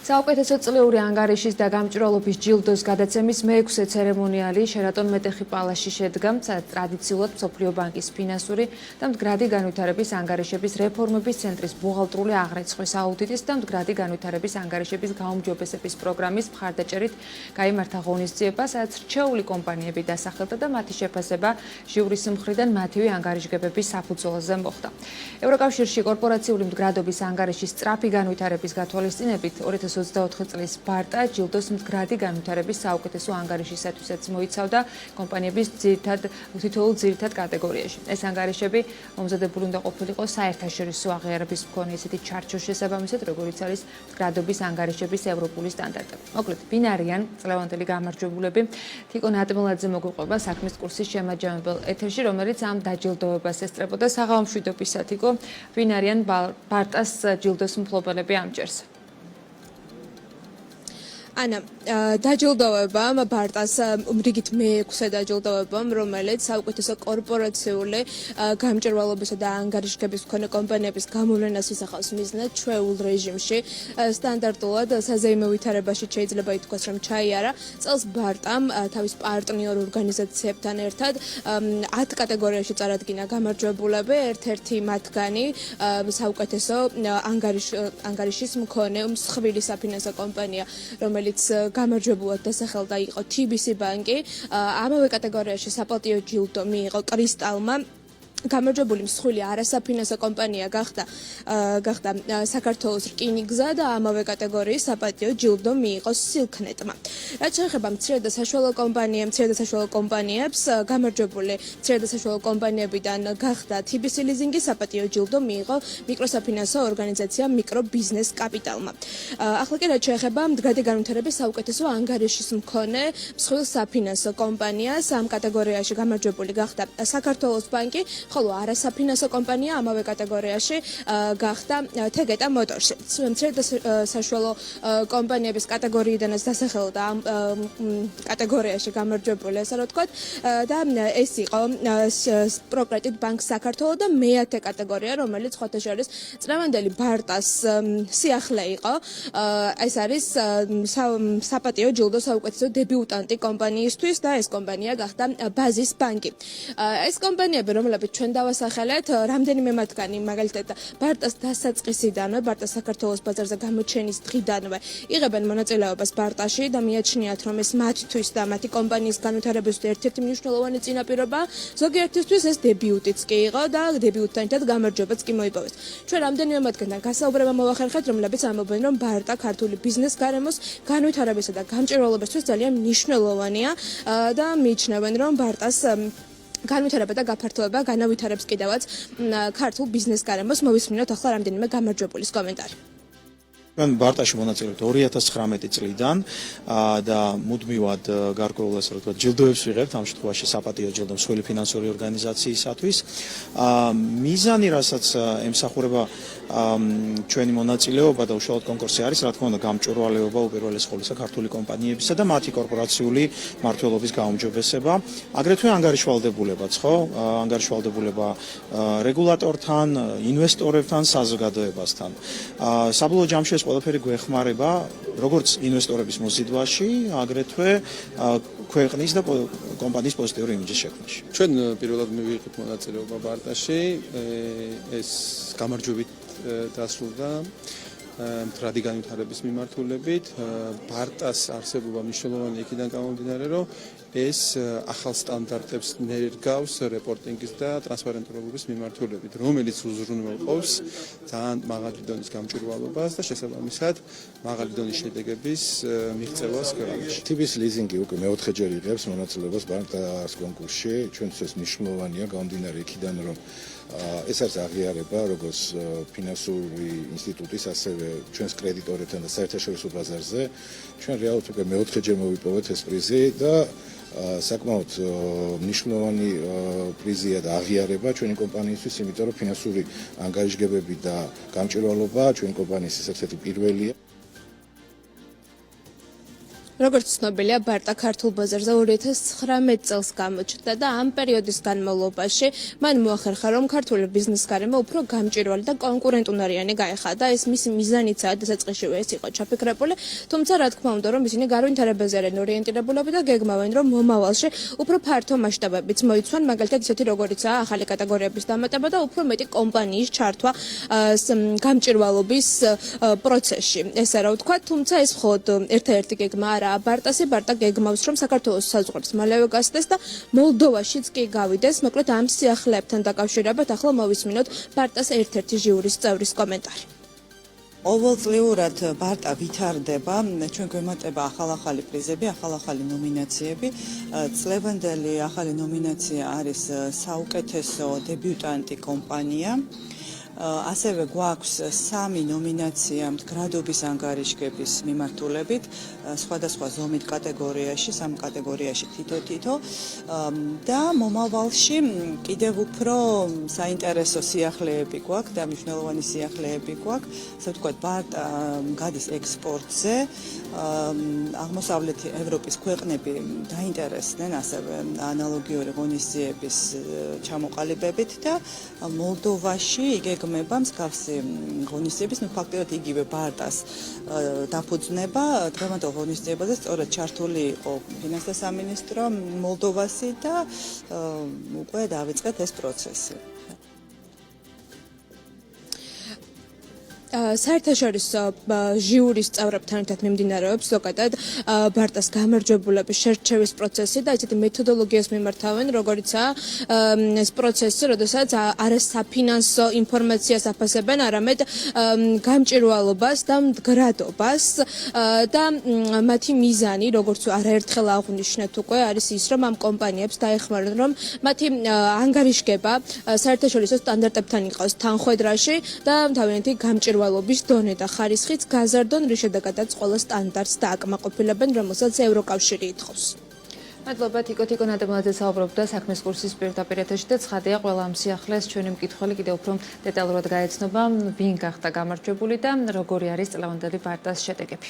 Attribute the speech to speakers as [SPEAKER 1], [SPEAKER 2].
[SPEAKER 1] საუკეთესო წლიური ანგარიშის და გამჭვირვალობის ჯილდოს გადაცემის მე-6 ცერემონიალი შერატონ მეტეხი პალასში შედგა, ტრადიციულად მსოფლიო ბანკის ფინანსური და მდგრადი განვითარების ანგარიშების რეფორმების ცენტრის ბუღალტრული აღრიცხვის აუდიტის და მდგრადი განვითარების ანგარიშების გაუმჯობესების პროგრამის მხარდაჭერით გაიმართა ღონისძიება, სადაც რჩეული კომპანიები დასახელდა და მათი შეფასება ჟიურის მხრიდან მათივე ანგარიშგებების საფუძველზე მოხდა. ევროკავშირში კორპორაციული მდგრადობის ანგარიშის სწრაფი განვითარების გათვალისწინებით 2024 წლის ბარტა ჯილდოს მდგრადი განვითარების საუკეთესო ანგარიშისათვისაც მოიცავდა კომპანიების თითოეულ ძირითად კატეგორიაში. ეს ანგარიშები მომზადებული უნდა ყოფილიყო საერთაშორისო აღიარების მქონე ისეთი ჩარჩოს შესაბამისად, როგორიც არის მდგრადობის ანგარიშების ევროპული სტანდარტები. მოკლედ, ვინ არიან წლევანდელი გამარჯვებულები? თიკო ნატმელაძე მოგვიყვება საქმის კურსის შემაჯამებელ ეთერში, რომელიც ამ დაჯილდოებას ესწრებოდა. საღამო მშვიდობისა, თიკო. ვინ არიან ბარტას ჯილდოს მფლობელები ამჯერს?
[SPEAKER 2] ანა, დაჯილდოვებამ ბარტას რიგით მე-6 დაჯილდოვებამ, რომელიც საუკეთესო კორპორაციული გამჭვირვალობისა და ანგარიშგების მქონე კომპანიების გამოვლენას ისახავს მიზნად ჩვეულ რეჟიმში. სტანდარტულად საზეიმო ვითარებაში შეიძლება ითქვას, რომ ჩაიარა წელს ბარტამ თავის პარტნიორ ორგანიზაციებთან ერთად 10 კატეგორიაში წარადგინა გამარჯვებულები, ერთ-ერთი მათგანი საუკეთესო ანგარიშის მქონე მსხვილი საფინანსო კომპანია, რომელიც გამარჯვებულად დასახელდა იყო TBC ბანკი. ამავე კატეგორიაში საპატიო ჯილდო მიიღო კრისტალმა. გამარჯვებული მსხვილი არასაფინანსო კომპანია გახდა საქართველოს რკინიგზა და ამავე კატეგორიის საპატიო ჯილდო მიიღო სილქნეტმა. რაც შეეხება მცირე და საშუალო კომპანიებს, გამარჯვებული მცირე და საშუალო კომპანიებიდან გახდა TBC ლიზინგი, საპატიო ჯილდო მიიღო მიკროსაფინანსო ორგანიზაცია მიკრობიზნეს კაპიტალმა. ახლა კი რაც შეეხება მდგრადი განვითარების საუკეთესო ანგარიშის მქონე მსხვილ საფინანსო კომპანიას, ამ კატეგორიაში გამარჯვებული გახდა საქართველოს ბანკი, ხოლო არასაფინანსო კომპანია ამავე კატეგორიაში გახდა თეგეტა მოტორსი. მცირე და საშუალო კომპანიების კატეგორიიდანაც დასახელდა ამ კატეგორიაში გამარჯვებული, ასე რომ ვთქვათ, და ეს იყო პროკრედიტ ბანკ საქართველოს და მე-10 კატეგორია, რომელიც სხვათა შორის წლევანდელი ბარტას სიახლე იყო. ეს არის საპატიო ჯილდო საუკეთესო დებიუტანტი კომპანიისთვის და ეს კომპანია გახდა ბაზის ბანკი. ეს კომპანიები, რომლებიც ჩვენ დავასახელეთ, რამდენიმე მათგანი, მაგალითად, ბარტას დასაწყისიდანვე, ბარტას საქართველოს ბაზარზე გამოჩენის დღიდანვე იღებენ მონაწილეობას ბარტაში და მიაჩნიათ, რომ ეს მათთვის და მათი კომპანიის განვითარებისთვის ერთ-ერთი მნიშვნელოვანი წინაპირობა. ზოგიერთისთვის ეს დებიუტიც კი იყო და დებიუტთან ერთად გამარჯვებაც კი მოიპოვეს. ჩვენ რამდენიმე მათგანთან გასაუბრება მოვახერხეთ, რომლებიც ამბობენ, რომ ბარტა ქართული ბიზნეს გარემოს განვითარებისა და გამჭვირვალობისთვის ძალიან მნიშვნელოვანია და მიიჩნევენ, რომ ბარტას განვითარება და გაფართოება განავითარებს კიდევაც ქართულ ბიზნეს გარემოს. მოვისმინოთ ახლა რამდენიმე გამარჯვებულის კომენტარი.
[SPEAKER 3] ჩვენ ბარტაში მონაწილეობთ 2019 წლიდან და მუდმივად გარკვეულ ასე ვთქვათ ჯილდოებს ვიღებთ, ამ შემთხვევაში საპატიო ჯილდო მსხვილი ფინანსური ორგანიზაციისათვის. მიზანი, რასაც ემსახურება ჩვენი მონაწილეობა და უშუალოდ კონკურსი არის, რა თქმა უნდა, გამჭვირვალეობა უპირველეს ყოვლისა ქართული კომპანიებისა და მათი კორპორაციული მმართველობის გაუმჯობესება, აგრეთვე ანგარიშვალდებულებაც, ხო? ანგარიშვალდებულება რეგულატორთან, ინვესტორებთან, საზოგადოებასთან. საბოლოო ჯამში ეს ყველაფერი გვეხმარება როგორც ინვესტორების მოზიდვაში, აგრეთვე ქვეყნის და კომპანიის პოზიტიური იმიჯის შექმნაში.
[SPEAKER 4] ჩვენ პირველად მივიღეთ მონაწილეობა ბარტაში, ეს გამარჯვებით დასრულდა მდგრადი განვითარების მიმართულებით. ბარტას არსებობა მნიშვნელოვანი იქიდან გამომდინარე, რომ ეს ახალ სტანდარტებს ներგავს რეპორტინგის და ტრანსპარენტულობის მიმართულებით, რომელიც უზრუნველყოფს ძალიან მაღალი დონის გამჭვირვალობას და შესაბამისად მაღალი დონის შედეგების მიღწევას ქვეყანაში.
[SPEAKER 5] TBC ლიზინგი უკვე მე-4-ჯერ იღებს მონაწილეობას ბარტას კონკურსში. ჩვენთვის ეს მნიშვნელოვანია, გამომდინარე იქიდან, რომ ეს არის აღიარება როგორც ფინანსური ინსტიტუტის, ასევე ჩვენს კრედიტორებთან და საერთაშორისო ბაზარზე. ჩვენ რეალურად უკვე მე-4-ჯერ მოვიპოვეთ ეს პრიზი და საკმაოდ მნიშვნელოვანი პრიზია და აღიარება ჩვენი კომპანიისთვის, იმიტომ რომ ფინანსური ანგარიშგებები და გამჭვირვალობა ჩვენი კომპანიის ერთ-ერთი პირველია.
[SPEAKER 2] როგორც ცნობილია, ბარტა ქართულ ბაზარზე 2019 წელს გამოჩნდა და ამ პერიოდის განმავლობაში მან მოახერხა, რომ ქართული ბიზნეს გარემო უფრო გამჭვირვალე და კონკურენტუნარიანი გაეხადა. ეს მისი მიზანიცაა, დასაწყისშივე ეს იყო ჩაფიქრებული, თუმცა რა თქმა უნდა, რომ ისინი გარვინთარებაზე არიან ორიენტირებულები და გეგმავენ, რომ მომავალში უფრო ფართო მასშტაბებით მოიცვან, მაგალითად ისეთი როგორიცაა ახალი კატეგორიების დამატება და უფრო მეტი კომპანიის ჩართვა გამჭვირვალობის პროცესში. ესა რა ვთქვა, თუმცა ეს მხოლოდ ერთადერთი გეგმა არა. ბარტა გეგმავს, რომ საქართველოს საზღვრებს მალევე გასცდეს და მოლდოვაშიც კი გავიდეს. მოკლედ ამ სიახლეებთან დაკავშირებით ახლა მოვისმინოთ ბარტას ერთ-ერთი ჟიურის წევრის კომენტარი.
[SPEAKER 6] ყოველწლიურად ბარტა ვითარდება, ჩვენ გვემატება ახალ-ახალი პრიზები, ახალ-ახალი ნომინაციები. წლევანდელი ახალი ნომინაცია არის საუკეთესო დებიუტანტი კომპანია. ასევე გვაქვს 3 ნომინაცია მდგრადობის ანგარიშგების მიმართულებით, სხვადასხვა ზომით კატეგორიაში, 3 კატეგორიაში თითო-თითო და მომავალში კიდევ უფრო საინტერესო სიახლეები გვაქვს და მნიშვნელოვანი სიახლეები გვაქვს. ასე ვთქვათ, ბარტა გადის ექსპორტზე, აღმოსავლეთი ევროპის ქვეყნები დაინტერესდნენ ასევე ანალოგიური ღონისძიების ჩამოყალიბებით და მოლდოვაში იგეგმება მსგავსი ღონისძიების, ფაქტობრივად იგივე ბარტას დაფუძნება. დღევანდელ ღონისძიებაზე სწორედ ჩართული იყო ფინანსთა სამინისტრო მოლდოვასი და უკვე დავიწყეთ ეს პროცესი.
[SPEAKER 2] საერთაშორისო ჟიურის წევრებთან ერთად მიმდინარეობს ზოგადად ბარტას გამარჯვებულების შერჩევის პროცესი და ისეთი მეთოდოლოგიას მიმართავენ, როგორიცაა ეს პროცესი, როდესაც არა საფინანსო ინფორმაციას აფასებენ, არამედ გამჭვირვალობას და მდგრადობას და მათი მიზანი, როგორც არაერთხელ აღვნიშნეთ უკვე, არის ის, რომ ამ კომპანიებს დაეხმარონ, რომ მათი ანგარიშგება საერთაშორისო სტანდარტებთან იყოს თანხვედრაში და თავიანთი გამჭვირვალობის დონე და ხარისხიც გაზარდონ, რის შედეგადაც ყველა სტანდარტს დააკმაყოფილებენ, რომელსაც ევროკავშირი ითხოვს.
[SPEAKER 1] მადლობა თიკო ნადემლაძე საუბრობდა საქმის კურსის პირდაპირ ეთერში და ცხადია ყველა ამ სიახლეს ჩვენი მკითხველი კიდევ უფრო დეტალურად გაეცნობა, ვინ გახდა გამარჯვებული და როგორი არის წლევანდელი ბარტას შედეგები.